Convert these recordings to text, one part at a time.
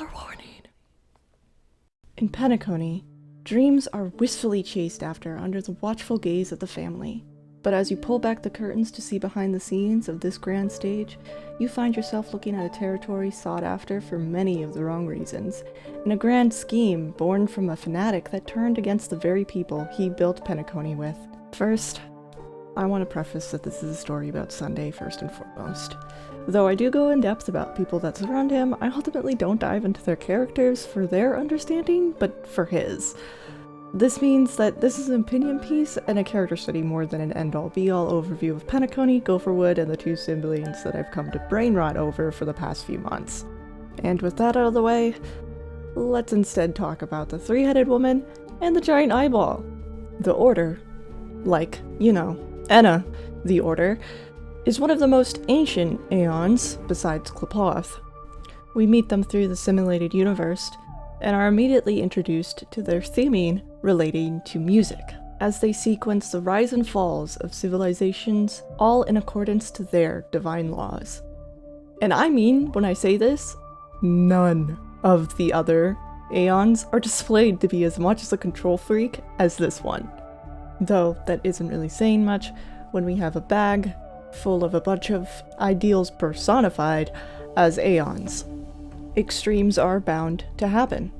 Spoiler warning! In Penacony, dreams are wistfully chased after under the watchful gaze of the family. But as you pull back the curtains to see behind the scenes of this grand stage, you find yourself looking at a territory sought after for many of the wrong reasons, in a grand scheme born from a fanatic that turned against the very people he built Penacony with. First, I want to preface that this is a story about Sunday first and foremost. Though I do go in depth about people that surround him, I ultimately don't dive into their characters for their understanding, but for his. This means that this is an opinion piece and a character study more than an end-all be-all overview of Penacony, Gopherwood, and the two siblings that I've come to brain rot over for the past few months. And with that out of the way, let's instead talk about the three-headed woman and the giant eyeball. The Order, like, you know, Enna, the Order, is one of the most ancient aeons, besides Klapoth. We meet them through the simulated universe, and are immediately introduced to their theming relating to music, as they sequence the rise and falls of civilizations, all in accordance to their divine laws. And I mean, when I say this, none of the other aeons are displayed to be as much as a control freak as this one. Though that isn't really saying much when we have a bag full of a bunch of ideals personified as aeons. Extremes are bound to happen.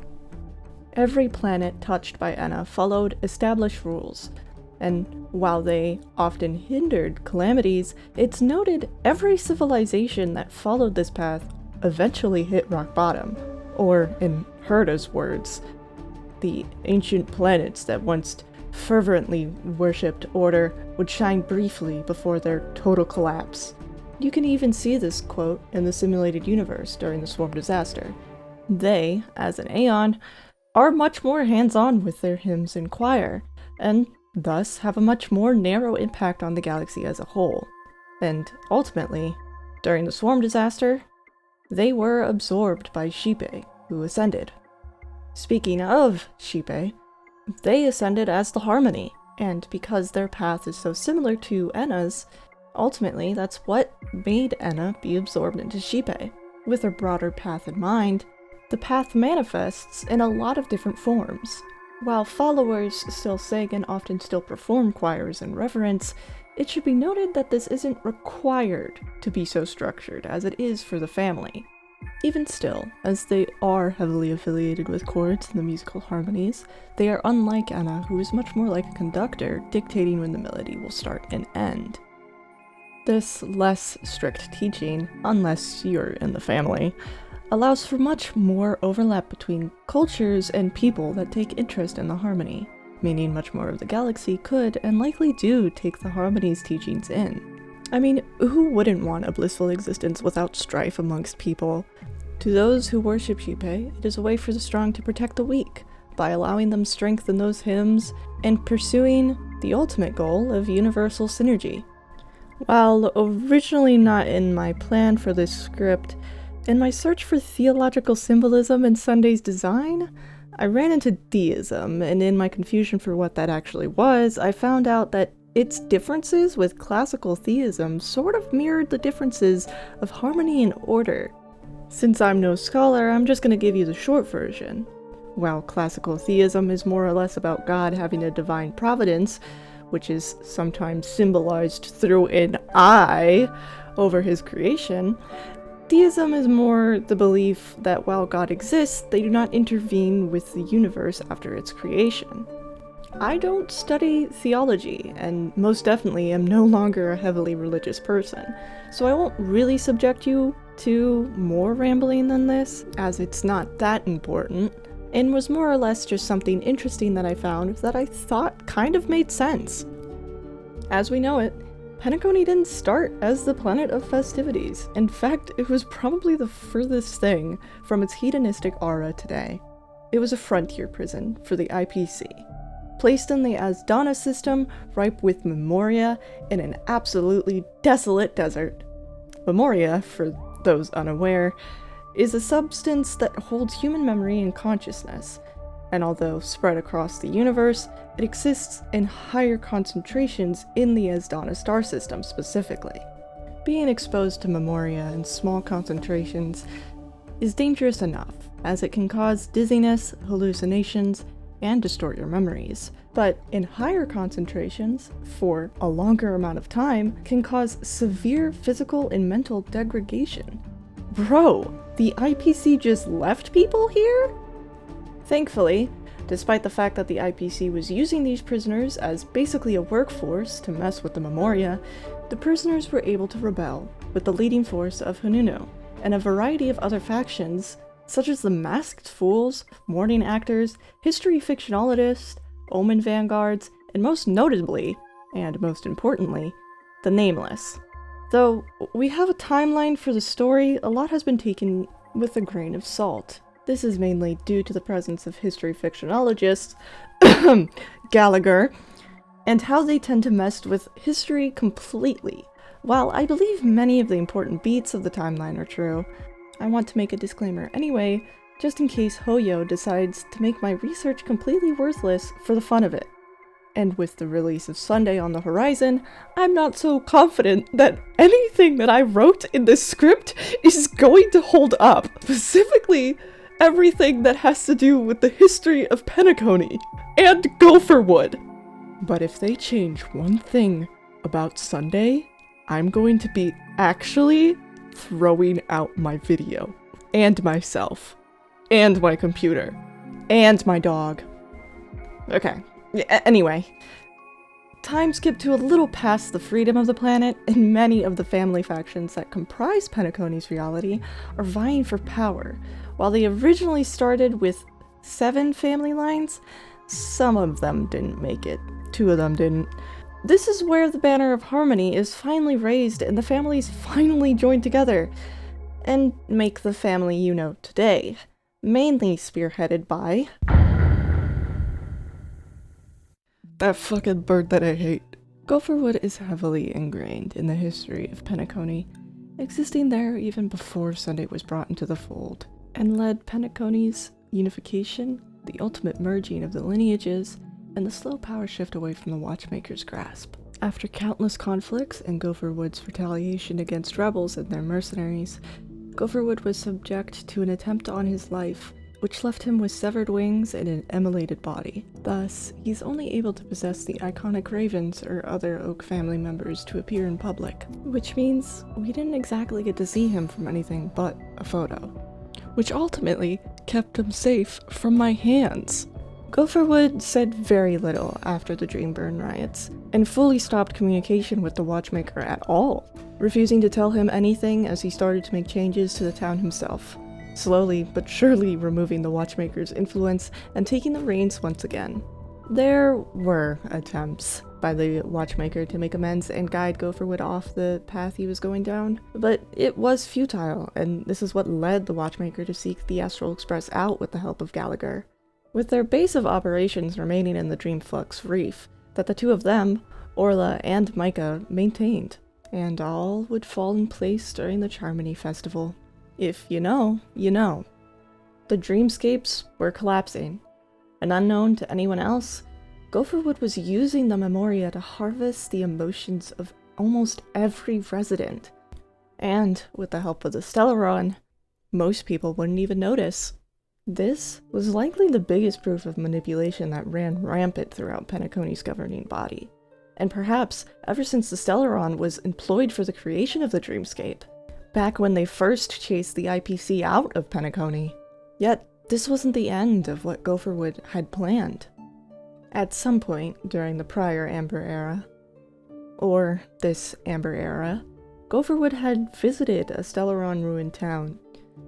Every planet touched by Enna followed established rules, and while they often hindered calamities, it's noted every civilization that followed this path eventually hit rock bottom, or in Herda's words, the ancient planets that once fervently worshipped Order would shine briefly before their total collapse. You can even see this quote in the simulated universe during the Swarm disaster. They, as an Aeon, are much more hands-on with their hymns and choir, and thus have a much more narrow impact on the galaxy as a whole. And ultimately, during the Swarm disaster, they were absorbed by Xipe, who ascended. Speaking of Xipe, they ascended as the Harmony, and because their path is so similar to Enna's, ultimately, that's what made Enna be absorbed into Xipe. With her broader path in mind, the path manifests in a lot of different forms. While followers still sing and often still perform choirs and reverence, it should be noted that this isn't required to be so structured as it is for the family. Even still, as they are heavily affiliated with chords and the musical harmonies, they are unlike Enna, who is much more like a conductor, dictating when the melody will start and end. This less strict teaching, unless you're in the family, allows for much more overlap between cultures and people that take interest in the harmony, meaning much more of the galaxy could and likely do take the harmony's teachings in. I mean, who wouldn't want a blissful existence without strife amongst people? To those who worship Xipe, it is a way for the strong to protect the weak, by allowing them strength in those hymns and pursuing the ultimate goal of universal synergy. While originally not in my plan for this script, in my search for theological symbolism in Sunday's design, I ran into deism, and in my confusion for what that actually was, I found out that its differences with classical theism sort of mirrored the differences of harmony and order. Since I'm no scholar, I'm just gonna give you the short version. While classical theism is more or less about God having a divine providence, which is sometimes symbolized through an eye over his creation, theism is more the belief that while God exists, they do not intervene with the universe after its creation. I don't study theology, and most definitely am no longer a heavily religious person, so I won't really subject you to more rambling than this, as it's not that important, and was more or less just something interesting that I found that I thought kind of made sense. As we know it, Penacony didn't start as the planet of festivities. In fact, it was probably the furthest thing from its hedonistic aura today. It was a frontier prison for the IPC, placed in the Asdana system, ripe with memoria in an absolutely desolate desert. Memoria, for those unaware, is a substance that holds human memory and consciousness, and although spread across the universe, it exists in higher concentrations in the Asdana star system specifically. Being exposed to memoria in small concentrations is dangerous enough, as it can cause dizziness, hallucinations, and distort your memories. But in higher concentrations, for a longer amount of time, can cause severe physical and mental degradation. Bro, the IPC just left people here? Thankfully, despite the fact that the IPC was using these prisoners as basically a workforce to mess with the Memoria, the prisoners were able to rebel with the leading force of Hununu, and a variety of other factions, such as the Masked Fools, Morning Actors, History Fictionologists, Omen Vanguards, and most notably, and most importantly, the Nameless. Though we have a timeline for the story, a lot has been taken with a grain of salt. This is mainly due to the presence of history fictionologists, Gallagher, and how they tend to mess with history completely. While I believe many of the important beats of the timeline are true, I want to make a disclaimer anyway, just in case Hoyo decides to make my research completely worthless for the fun of it. And with the release of Sunday on the horizon, I'm not so confident that anything that I wrote in this script is going to hold up. Specifically, everything that has to do with the history of Penacony and Gopherwood. But if they change one thing about Sunday, I'm going to be actually throwing out my video, and myself, and my computer, and my dog. Okay, anyway. Time skip to a little past the freedom of the planet, and many of the family factions that comprise Penacony's reality are vying for power. While they originally started with 7 family lines, some of them didn't make it. 2 of them didn't. This is where the banner of harmony is finally raised and the families finally join together and make the family you know today, mainly spearheaded by that fucking bird that I hate. Gopherwood is heavily ingrained in the history of Penacony, existing there even before Sunday was brought into the fold, and led Penacony's unification, the ultimate merging of the lineages, and the slow power shift away from the Watchmaker's grasp. After countless conflicts and Gopherwood's retaliation against rebels and their mercenaries, Gopherwood was subject to an attempt on his life, which left him with severed wings and an immolated body. Thus, he's only able to possess the iconic ravens or other Oak family members to appear in public, which means we didn't exactly get to see him from anything but a photo, which ultimately kept him safe from my hands. Gopherwood said very little after the Dreamburn riots, and fully stopped communication with the Watchmaker at all, refusing to tell him anything as he started to make changes to the town himself, slowly but surely removing the Watchmaker's influence and taking the reins once again. There were attempts by the Watchmaker to make amends and guide Gopherwood off the path he was going down, but it was futile, and this is what led the Watchmaker to seek the Astral Express out with the help of Gallagher, with their base of operations remaining in the Dreamflux Reef that the two of them, Orla and Micah, maintained, and all would fall in place during the Charmony Festival. If you know, you know. The dreamscapes were collapsing, and unknown to anyone else, Gopherwood was using the Memoria to harvest the emotions of almost every resident. And, with the help of the Stellaron, most people wouldn't even notice. This was likely the biggest proof of manipulation that ran rampant throughout Penacony's governing body, and perhaps ever since the Stellaron was employed for the creation of the dreamscape, back when they first chased the IPC out of Penacony. Yet, this wasn't the end of what Gopherwood had planned. At some point during the prior Amber Era, or this Amber Era, Gopherwood had visited a Stellaron-ruined town,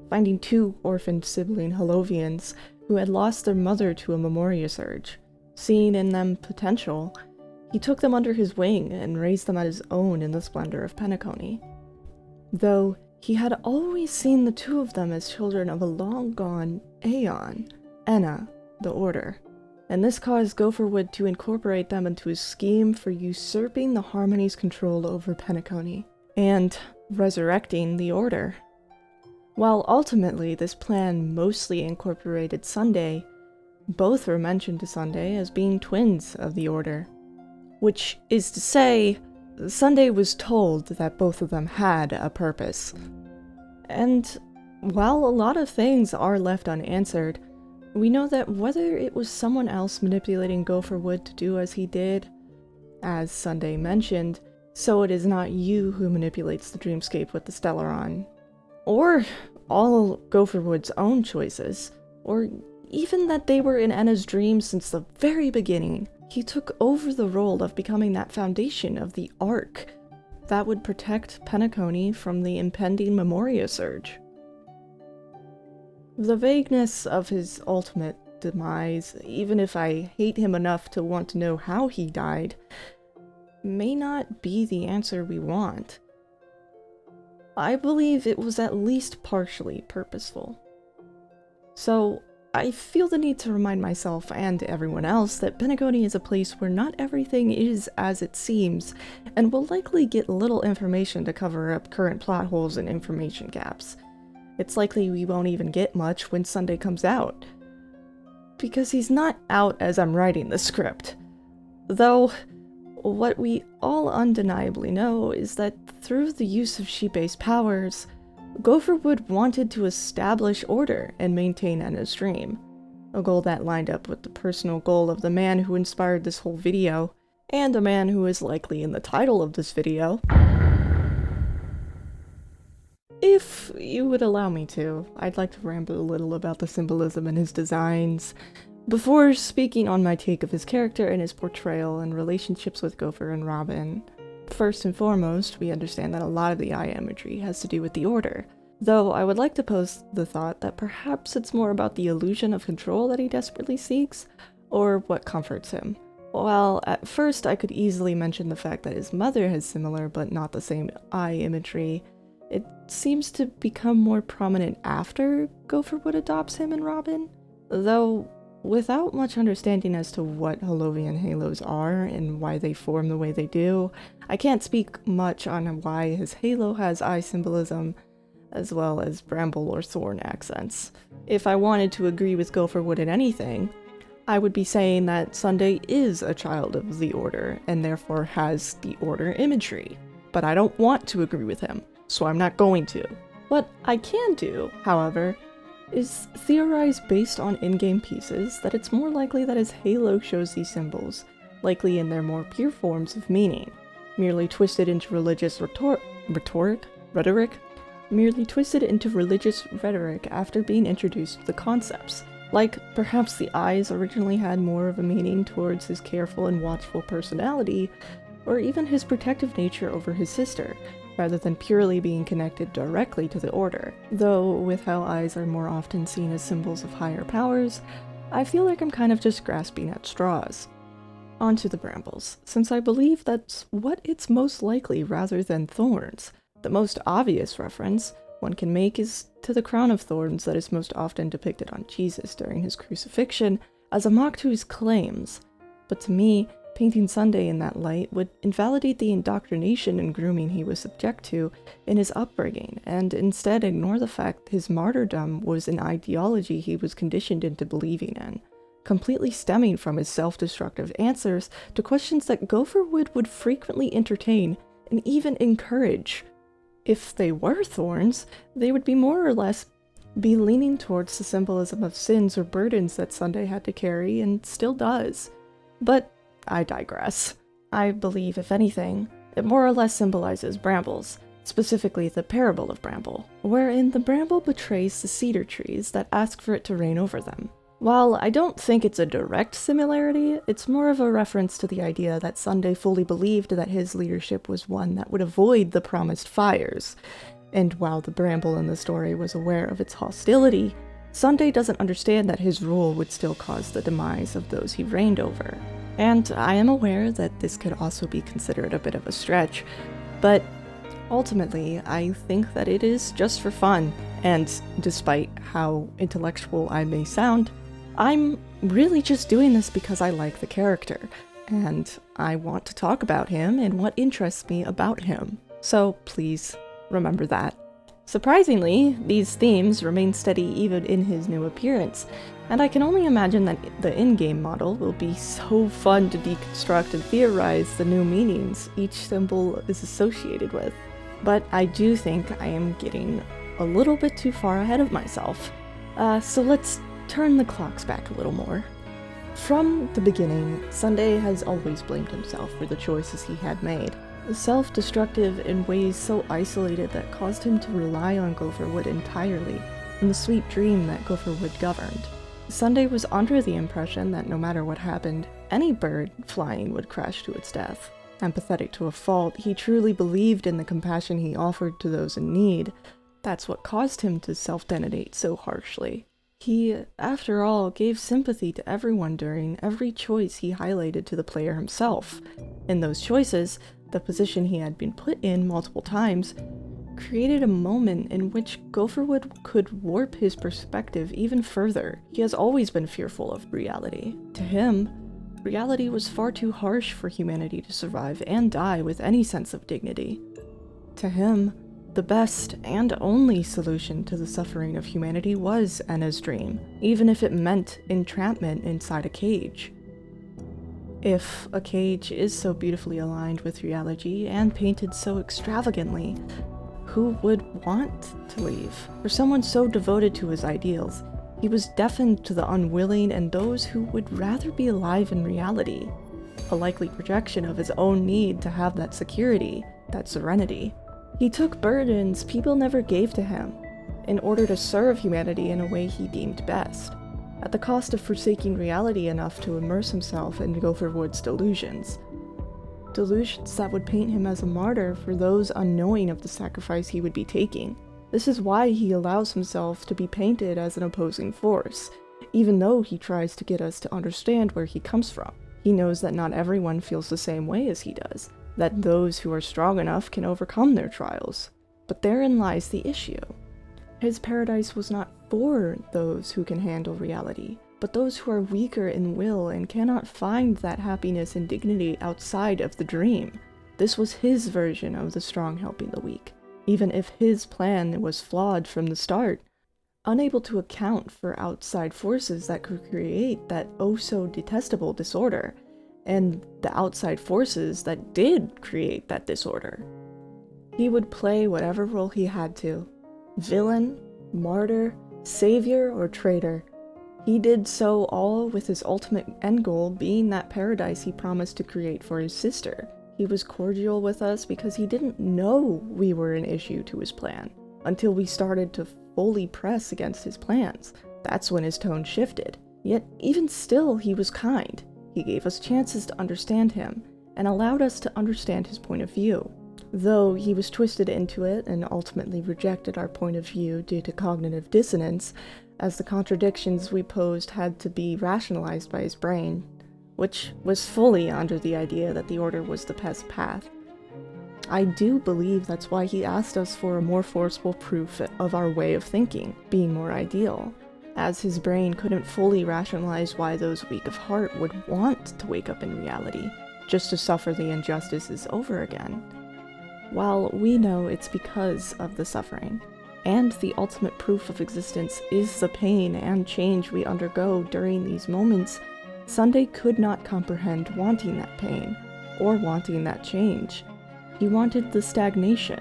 finding 2 orphaned sibling Holovians who had lost their mother to a Memoria surge. Seeing in them potential, he took them under his wing and raised them as his own in the splendor of Penacony. Though he had always seen the 2 of them as children of a long-gone Aeon, Enna, the Order, and this caused Gopherwood to incorporate them into his scheme for usurping the Harmony's control over Penacony, and resurrecting the Order. While ultimately this plan mostly incorporated Sunday, both were mentioned to Sunday as being twins of the Order, which is to say, Sunday was told that both of them had a purpose. And While a lot of things are left unanswered, we know that whether it was someone else manipulating Gopherwood to do as he did, as Sunday mentioned, so it is not you who manipulates the dreamscape with the Stellaron, or all Gopherwood's own choices, or even that they were in Enna's dreams since the very beginning. He took over the role of becoming that foundation of the Ark that would protect Penacony from the impending Memoria Surge. The vagueness of his ultimate demise, even if I hate him enough to want to know how he died, may not be the answer we want. I believe it was at least partially purposeful. So, I feel the need to remind myself and everyone else that Penacony is a place where not everything is as it seems, and will likely get little information to cover up current plot holes and information gaps. It's likely we won't even get much when Sunday comes out, because he's not out as I'm writing the script. Though, what we all undeniably know is that through the use of she-based powers, Gopherwood wanted to establish order and maintain Enna's dream, a goal that lined up with the personal goal of the man who inspired this whole video, and a man who is likely in the title of this video. If you would allow me to, I'd like to ramble a little about the symbolism in his designs, before speaking on my take of his character and his portrayal and relationships with Gopher and Robin. First and foremost, we understand that a lot of the eye imagery has to do with the Order, though I would like to pose the thought that perhaps it's more about the illusion of control that he desperately seeks, or what comforts him. While at first I could easily mention the fact that his mother has similar but not the same eye imagery, it seems to become more prominent after Gopherwood adopts him and Robin, though without much understanding as to what Holovian halos are and why they form the way they do, I can't speak much on why his halo has eye symbolism, as well as bramble or thorn accents. If I wanted to agree with Gopherwood in anything, I would be saying that Sunday is a child of the Order, and therefore has the Order imagery. But I don't want to agree with him, so I'm not going to. What I can do, however, is theorize based on in-game pieces that it's more likely that his halo shows these symbols, likely in their more pure forms of meaning, merely twisted into religious rhetoric after being introduced to the concepts. Like, perhaps the eyes originally had more of a meaning towards his careful and watchful personality, or even his protective nature over his sister, rather than purely being connected directly to the Order. Though, with how eyes are more often seen as symbols of higher powers, I feel like I'm kind of just grasping at straws. On to the brambles, since I believe that's what it's most likely rather than thorns. The most obvious reference one can make is to the crown of thorns that is most often depicted on Jesus during his crucifixion as a mock to his claims, but to me, painting Sunday in that light would invalidate the indoctrination and grooming he was subject to in his upbringing, and instead ignore the fact his martyrdom was an ideology he was conditioned into believing in, completely stemming from his self-destructive answers to questions that Gopherwood would frequently entertain and even encourage. If they were thorns, they would be more or less be leaning towards the symbolism of sins or burdens that Sunday had to carry and still does. But I digress. I believe, if anything, it more or less symbolizes brambles, specifically the parable of Bramble, wherein the bramble betrays the cedar trees that ask for it to reign over them. While I don't think it's a direct similarity, it's more of a reference to the idea that Sunday fully believed that his leadership was one that would avoid the promised fires, and while the bramble in the story was aware of its hostility, Sunday doesn't understand that his rule would still cause the demise of those he reigned over. And I am aware that this could also be considered a bit of a stretch, but ultimately, I think that it is just for fun, and despite how intellectual I may sound, I'm really just doing this because I like the character, and I want to talk about him and what interests me about him. So please remember that. Surprisingly, these themes remain steady even in his new appearance, and I can only imagine that the in-game model will be so fun to deconstruct and theorize the new meanings each symbol is associated with. But I do think I am getting a little bit too far ahead of myself. So let's turn the clocks back a little more. From the beginning, Sunday has always blamed himself for the choices he had made. Self-destructive in ways so isolated that caused him to rely on Gopherwood entirely, and the sweet dream that Gopherwood governed. Sunday was under the impression that no matter what happened, any bird flying would crash to its death. Empathetic to a fault, he truly believed in the compassion he offered to those in need. That's what caused him to self-detonate so harshly. He, after all, gave sympathy to everyone during every choice he highlighted to the player himself. In those choices, the position he had been put in multiple times created a moment in which Gopherwood could warp his perspective even further. He has always been fearful of reality. To him, reality was far too harsh for humanity to survive and die with any sense of dignity. To him, the best and only solution to the suffering of humanity was Enna's dream, even if it meant entrapment inside a cage. If a cage is so beautifully aligned with reality and painted so extravagantly, who would want to leave? For someone so devoted to his ideals, he was deafened to the unwilling and those who would rather be alive in reality, a likely projection of his own need to have that security, that serenity. He took burdens people never gave to him, in order to serve humanity in a way he deemed best, at the cost of forsaking reality enough to immerse himself in Gopherwood's delusions. Delusions that would paint him as a martyr for those unknowing of the sacrifice he would be taking. This is why he allows himself to be painted as an opposing force, even though he tries to get us to understand where he comes from. He knows that not everyone feels the same way as he does, that those who are strong enough can overcome their trials. But therein lies the issue. His paradise was not for those who can handle reality, but those who are weaker in will and cannot find that happiness and dignity outside of the dream. This was his version of the strong helping the weak, even if his plan was flawed from the start. Unable to account for outside forces that could create that oh-so-detestable disorder, and the outside forces that did create that disorder. He would play whatever role he had to. Villain, martyr, savior, or traitor. He did so all with his ultimate end goal being that paradise he promised to create for his sister. He was cordial with us because he didn't know we were an issue to his plan, until we started to fully press against his plans. That's when his tone shifted. Yet even still, he was kind. He gave us chances to understand him, and allowed us to understand his point of view. Though he was twisted into it and ultimately rejected our point of view due to cognitive dissonance, as the contradictions we posed had to be rationalized by his brain, which was fully under the idea that the Order was the best path. I do believe that's why he asked us for a more forceful proof of our way of thinking, being more ideal, as his brain couldn't fully rationalize why those weak of heart would want to wake up in reality, just to suffer the injustices over again. While we know it's because of the suffering, and the ultimate proof of existence is the pain and change we undergo during these moments, Sunday could not comprehend wanting that pain, or wanting that change. He wanted the stagnation,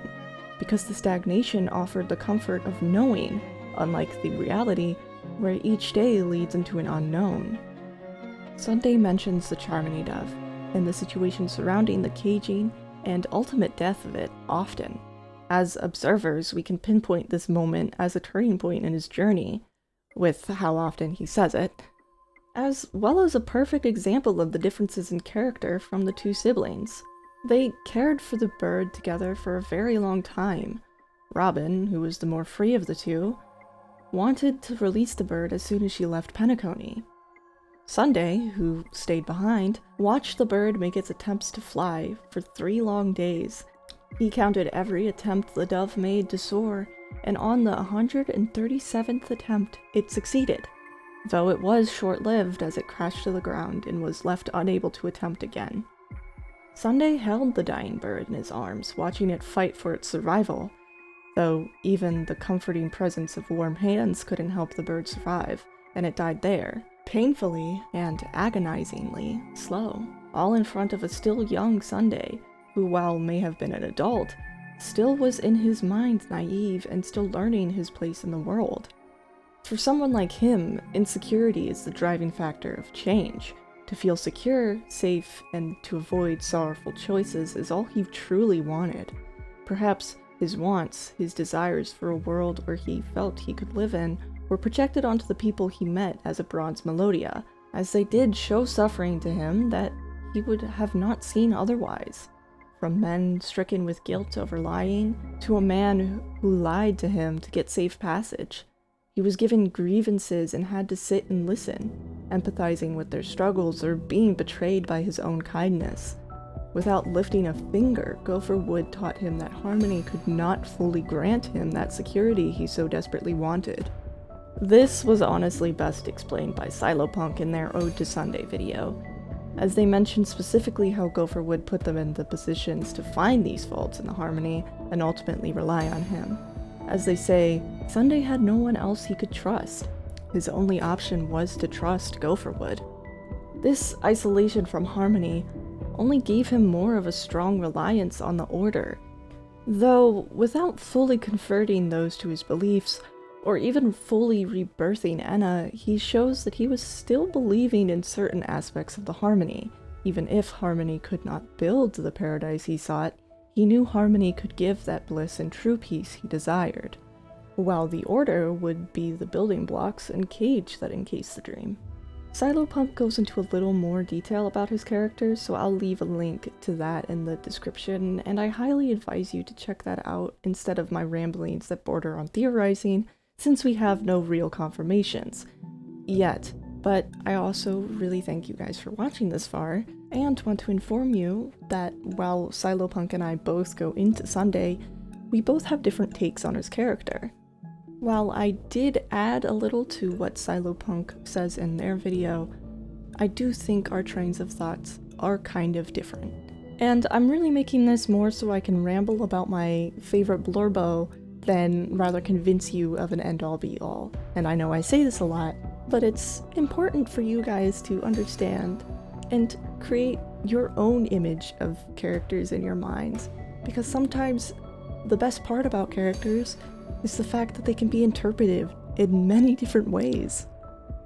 because the stagnation offered the comfort of knowing, unlike the reality, where each day leads into an unknown. Sunday mentions the Charmony Dove, and the situation surrounding the caging and ultimate death of it often. As observers, we can pinpoint this moment as a turning point in his journey, with how often he says it, as well as a perfect example of the differences in character from the two siblings. They cared for the bird together for a very long time. Robin, who was the more free of the two, wanted to release the bird as soon as she left Penacony. Sunday, who stayed behind, watched the bird make its attempts to fly for 3 long days. He counted every attempt the dove made to soar, and on the 137th attempt, it succeeded, though it was short-lived as it crashed to the ground and was left unable to attempt again. Sunday held the dying bird in his arms, watching it fight for its survival, though even the comforting presence of warm hands couldn't help the bird survive, and it died there, painfully and agonizingly slow, all in front of a still young Sunday, who, while may have been an adult, still was in his mind naive and still learning his place in the world. For someone like him, insecurity is the driving factor of change. To feel secure, safe, and to avoid sorrowful choices is all he truly wanted. Perhaps his wants, his desires for a world where he felt he could live in, were projected onto the people he met as a bronze Melodia, as they did show suffering to him that he would have not seen otherwise. From men stricken with guilt over lying, to a man who lied to him to get safe passage. He was given grievances and had to sit and listen, empathizing with their struggles or being betrayed by his own kindness. Without lifting a finger, Gopher Wood taught him that Harmony could not fully grant him that security he so desperately wanted. This was honestly best explained by Silopunk in their Ode to Sunday video, as they mentioned specifically how Gopher Wood put them in the positions to find these faults in the Harmony and ultimately rely on him. As they say, Sunday had no one else he could trust. His only option was to trust Gopher Wood. This isolation from Harmony only gave him more of a strong reliance on the Order, though without fully converting those to his beliefs, or even fully rebirthing Enna, he shows that he was still believing in certain aspects of the Harmony. Even if Harmony could not build the paradise he sought, he knew Harmony could give that bliss and true peace he desired, while the Order would be the building blocks and cage that encased the dream. Silopunk goes into a little more detail about his characters, so I'll leave a link to that in the description, and I highly advise you to check that out instead of my ramblings that border on theorizing, since we have no real confirmations yet. But I also really thank you guys for watching this far, and want to inform you that while Silopunk and I both go into Sunday, we both have different takes on his character. While I did add a little to what Silopunk says in their video, I do think our trains of thoughts are kind of different. And I'm really making this more so I can ramble about my favorite blurbo than rather convince you of an end-all be-all. And I know I say this a lot, but it's important for you guys to understand and create your own image of characters in your minds, because sometimes the best part about characters is the fact that they can be interpreted in many different ways.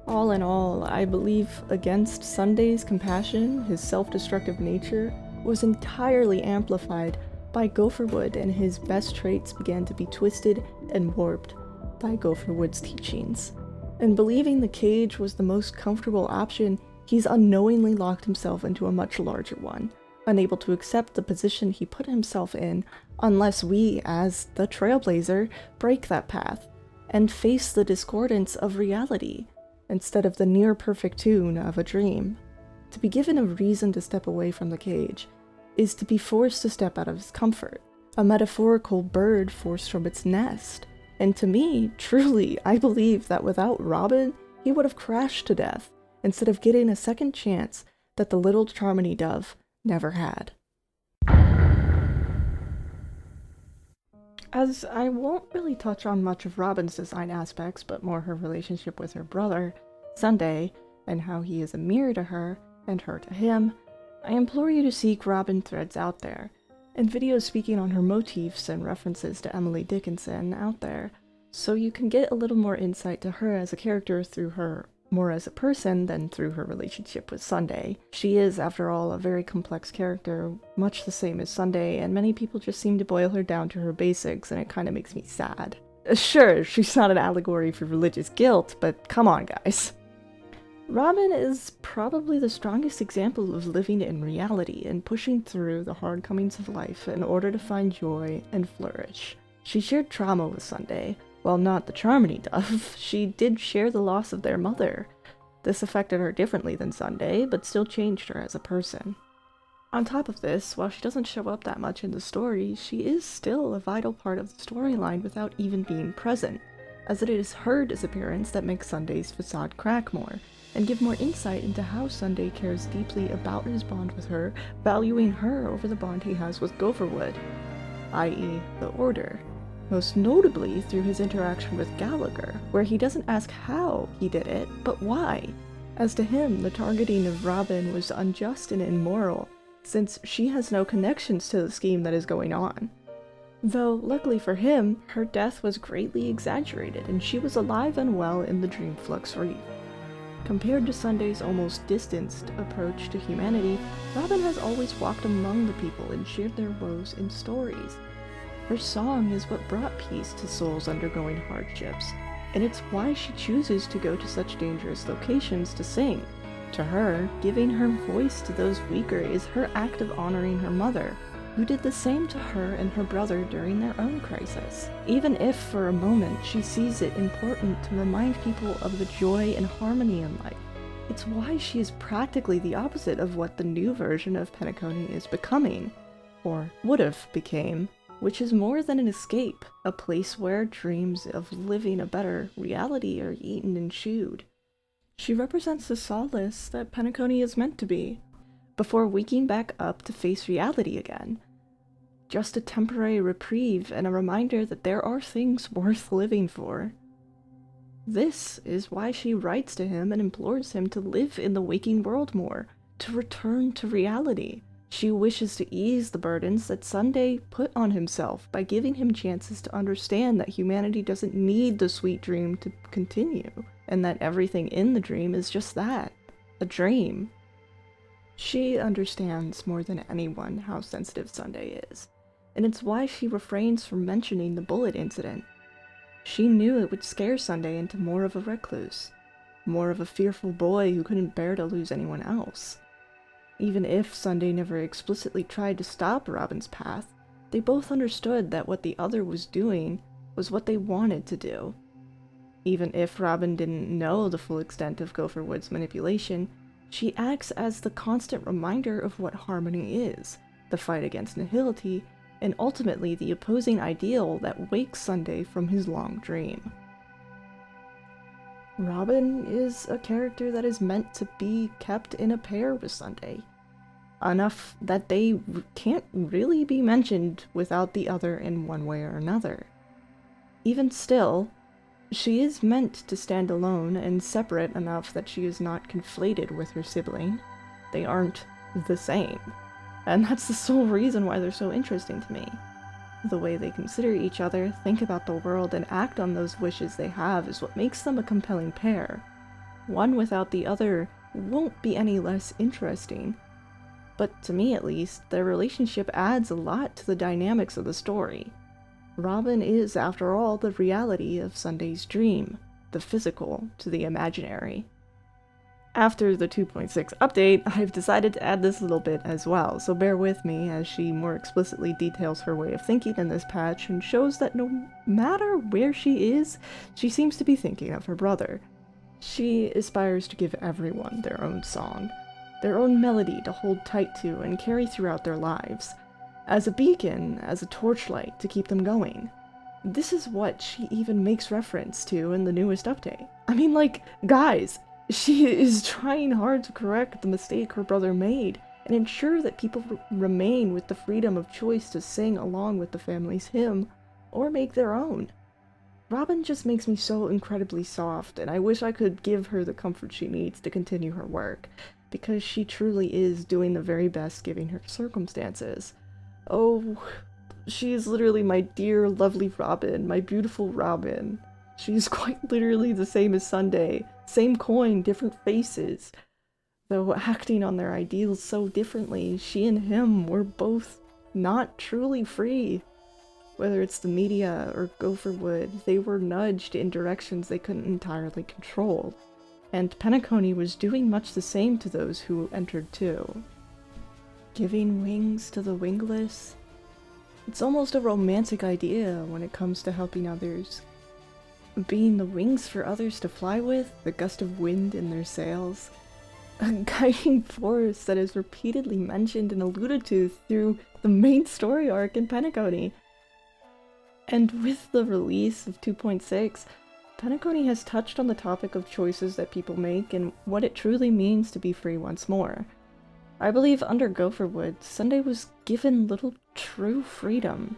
All in all, I believe Against Sunday's compassion, his self-destructive nature, was entirely amplified by Gopher Wood, and his best traits began to be twisted and warped by Gopher Wood's teachings. In believing the cage was the most comfortable option, he's unknowingly locked himself into a much larger one, unable to accept the position he put himself in unless we, as the Trailblazer, break that path and face the discordance of reality instead of the near-perfect tune of a dream. To be given a reason to step away from the cage is to be forced to step out of his comfort, a metaphorical bird forced from its nest. And to me, truly, I believe that without Robin, he would have crashed to death instead of getting a second chance that the little Charmony dove never had. As I won't really touch on much of Robin's design aspects, but more her relationship with her brother, Sunday, and how he is a mirror to her, and her to him, I implore you to seek Robin threads out there, and videos speaking on her motifs and references to Emily Dickinson out there, so you can get a little more insight to her as a character through her more as a person than through her relationship with Sunday. She is, after all, a very complex character, much the same as Sunday, and many people just seem to boil her down to her basics, and it kind of makes me sad. Sure, she's not an allegory for religious guilt, but come on, guys. Robin is probably the strongest example of living in reality and pushing through the hard comings of life in order to find joy and flourish. She shared trauma with Sunday. While not the Charmony dove, she did share the loss of their mother. This affected her differently than Sunday, but still changed her as a person. On top of this, while she doesn't show up that much in the story, she is still a vital part of the storyline without even being present, as it is her disappearance that makes Sunday's facade crack more, and give more insight into how Sunday cares deeply about his bond with her, valuing her over the bond he has with Gopher Wood, i.e. the Order. Most notably through his interaction with Gallagher, where he doesn't ask how he did it, but why. As to him, the targeting of Robin was unjust and immoral, since she has no connections to the scheme that is going on. Though, luckily for him, her death was greatly exaggerated and she was alive and well in the Dream Flux Reef. Compared to Sunday's almost distanced approach to humanity, Robin has always walked among the people and shared their woes in stories. Her song is what brought peace to souls undergoing hardships, and it's why she chooses to go to such dangerous locations to sing. To her, giving her voice to those weaker is her act of honoring her mother, who did the same to her and her brother during their own crisis. Even if, for a moment, she sees it important to remind people of the joy and harmony in life, it's why she is practically the opposite of what the new version of Penacony is becoming, or would've became, which is more than an escape, a place where dreams of living a better reality are eaten and chewed. She represents the solace that Penacony is meant to be, before waking back up to face reality again. Just a temporary reprieve and a reminder that there are things worth living for. This is why she writes to him and implores him to live in the waking world more, to return to reality. She wishes to ease the burdens that Sunday put on himself by giving him chances to understand that humanity doesn't need the sweet dream to continue, and that everything in the dream is just that, a dream. She understands more than anyone how sensitive Sunday is, and it's why she refrains from mentioning the bullet incident. She knew it would scare Sunday into more of a recluse, more of a fearful boy who couldn't bear to lose anyone else. Even if Sunday never explicitly tried to stop Robin's path, they both understood that what the other was doing was what they wanted to do. Even if Robin didn't know the full extent of Gopherwood's manipulation, she acts as the constant reminder of what harmony is, the fight against nihility, and ultimately the opposing ideal that wakes Sunday from his long dream. Robin is a character that is meant to be kept in a pair with Sunday, enough that they can't really be mentioned without the other in one way or another. Even still, she is meant to stand alone and separate enough that she is not conflated with her sibling. They aren't the same. And that's the sole reason why they're so interesting to me. The way they consider each other, think about the world, and act on those wishes they have is what makes them a compelling pair. One without the other won't be any less interesting. But to me at least, their relationship adds a lot to the dynamics of the story. Robin is, after all, the reality of Sunday's dream, the physical to the imaginary. After the 2.6 update, I've decided to add this little bit as well, so bear with me as she more explicitly details her way of thinking in this patch and shows that no matter where she is, she seems to be thinking of her brother. She aspires to give everyone their own song, their own melody to hold tight to and carry throughout their lives, as a beacon, as a torchlight to keep them going. This is what she even makes reference to in the newest update. I mean, like, guys, she is trying hard to correct the mistake her brother made and ensure that people remain with the freedom of choice to sing along with the family's hymn or make their own. Robin just makes me so incredibly soft, and I wish I could give her the comfort she needs to continue her work, because she truly is doing the very best given her circumstances. Oh, she is literally my dear, lovely Robin, my beautiful Robin. She's quite literally the same as Sunday. Same coin, different faces. Though acting on their ideals so differently, she and him were both not truly free. Whether it's the media or Gopherwood, they were nudged in directions they couldn't entirely control. And Penacony was doing much the same to those who entered too. Giving wings to the wingless? It's almost a romantic idea when it comes to helping others. Being the wings for others to fly with, the gust of wind in their sails. A guiding force that is repeatedly mentioned and alluded to through the main story arc in Penacony. And with the release of 2.6, Penacony has touched on the topic of choices that people make and what it truly means to be free once more. I believe under Gopherwood, Sunday was given little true freedom.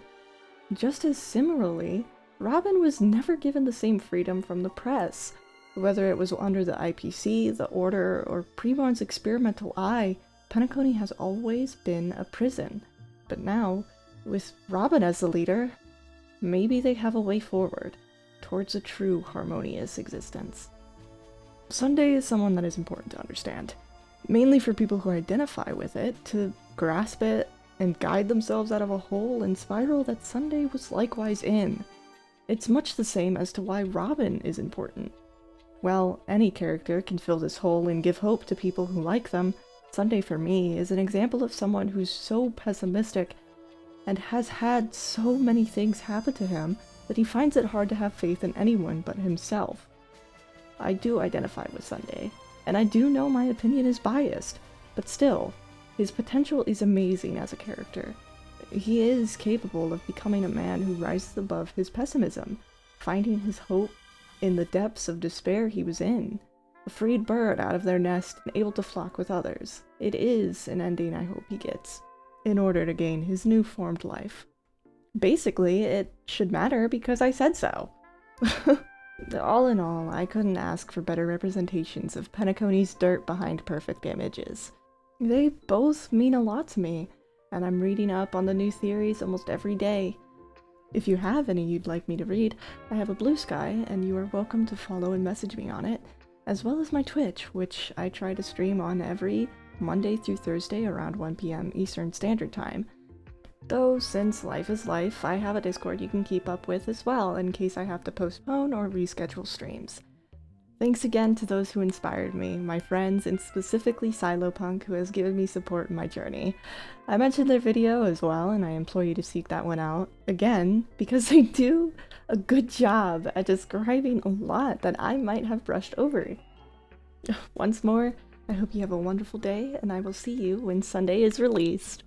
Just as similarly, Robin was never given the same freedom from the press. Whether it was under the IPC, the Order, or Premon's experimental eye, Penacony has always been a prison. But now, With Robin as the leader, maybe they have a way forward towards a true harmonious existence. Sunday is someone that is important to understand, mainly for people who identify with it, to grasp it and guide themselves out of a hole and spiral that Sunday was likewise in. It's much the same as to why Robin is important. While any character can fill this hole and give hope to people who like them, Sunday for me is an example of someone who's so pessimistic and has had so many things happen to him that he finds it hard to have faith in anyone but himself. I do identify with Sunday, and I do know my opinion is biased, but still, his potential is amazing as a character. He is capable of becoming a man who rises above his pessimism, finding his hope in the depths of despair he was in, a freed bird out of their nest and able to flock with others. It is an ending I hope he gets, in order to gain his new formed life. Basically, it should matter because I said so. All in all, I couldn't ask for better representations of Penacony's dirt behind perfect images. They both mean a lot to me, and I'm reading up on the new theories almost every day. If you have any you'd like me to read, I have a Blue Sky, and you are welcome to follow and message me on it, as well as my Twitch, which I try to stream on every Monday through Thursday around 1 PM Eastern Standard Time. Though, since life is life, I have a Discord you can keep up with as well, in case I have to postpone or reschedule streams. Thanks again to those who inspired me, my friends, and specifically Silopunk, who has given me support in my journey. I mentioned their video as well, and I implore you to seek that one out, again, because they do a good job at describing a lot that I might have brushed over. Once more, I hope you have a wonderful day, and I will see you when Sunday is released.